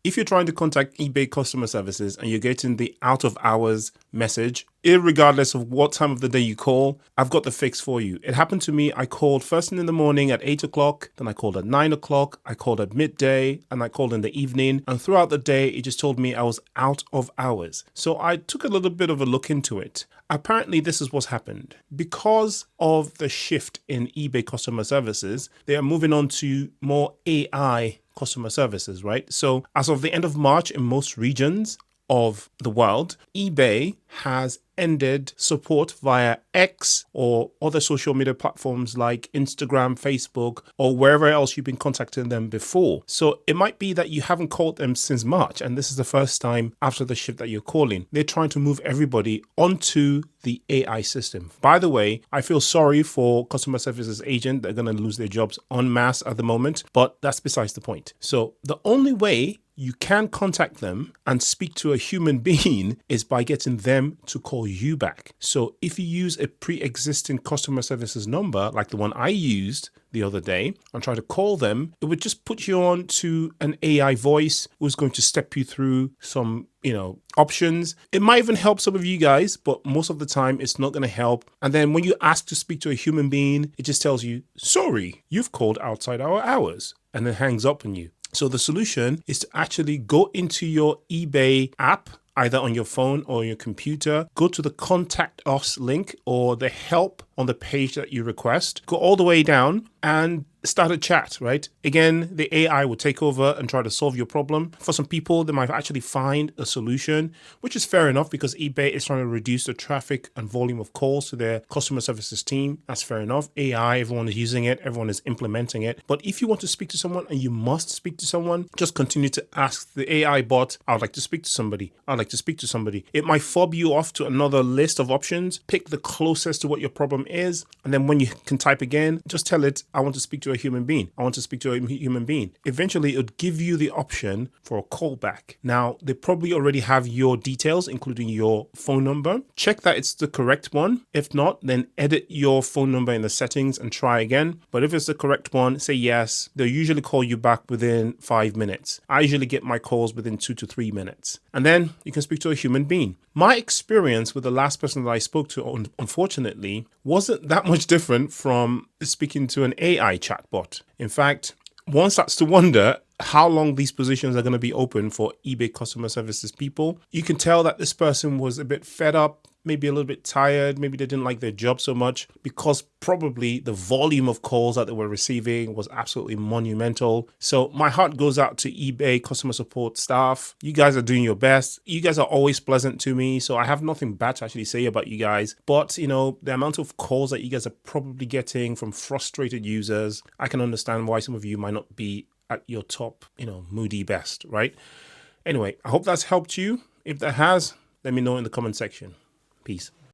If you're trying to contact eBay customer services and you're getting the out of hours message, irregardless of what time of the day you call, I've got the fix for you. It happened to me. I called first thing in the morning at 8 o'clock, then I called at 9 o'clock, I called at midday, and I called in the evening. And throughout the day, it just told me I was out of hours. So I took a little bit of a look into it. Apparently, this is what's happened. Because of the shift in eBay customer services, they are moving on to more AI customer services, right? So as of the end of March in most regions of the world, eBay has ended support via X or other social media platforms like Instagram, Facebook, or wherever else you've been contacting them before. So it might be that you haven't called them since March, and this is the first time after the shift that you're calling. They're trying to move everybody onto the AI system. By the way, I feel sorry for customer services agents that are going to lose their jobs en masse at the moment, but that's besides the point. So the only way you can contact them and speak to a human being is by getting them to call you back. So if you use a pre-existing customer services number, like the one I used the other day, and try to call them, it would just put you on to an AI voice who's going to step you through some, options. It might even help some of you guys, but most of the time it's not going to help. And then when you ask to speak to a human being, it just tells you, sorry, you've called outside our hours, and then hangs up on you. So the solution is to actually go into your eBay app, either on your phone or your computer, go to the contact us link or the help on the page that you request, go all the way down and start a chat, right? Again, the AI will take over and try to solve your problem. For some people, they might actually find a solution, which is fair enough because eBay is trying to reduce the traffic and volume of calls to their customer services team. That's fair enough. AI, everyone is using it, everyone is implementing it. But if you want to speak to someone and you must speak to someone, just continue to ask the AI bot, I'd like to speak to somebody. I'd like to speak to somebody. It might fob you off to another list of options. Pick the closest to what your problem is. And then when you can type again, just tell it, I want to speak to a human being. I want to speak to a human being. Eventually, it would give you the option for a callback. Now, they probably already have your details, including your phone number. Check that it's the correct one. If not, then edit your phone number in the settings and try again. But if it's the correct one, say yes. They'll usually call you back within 5 minutes. I usually get my calls within 2 to 3 minutes. And then you can speak to a human being. My experience with the last person that I spoke to, unfortunately, wasn't that much different from speaking to an AI chatbot. In fact, one starts to wonder how long these positions are going to be open for eBay customer services people. You can tell that this person was a bit fed up, maybe a little bit tired, maybe they didn't like their job so much because probably the volume of calls that they were receiving was absolutely monumental. So my heart goes out to eBay customer support staff. You guys are doing your best. You guys are always pleasant to me. So I have nothing bad to actually say about you guys. But, the amount of calls that you guys are probably getting from frustrated users, I can understand why some of you might not be at your top, moody best, right? Anyway, I hope that's helped you. If that has, let me know in the comment section. Peace.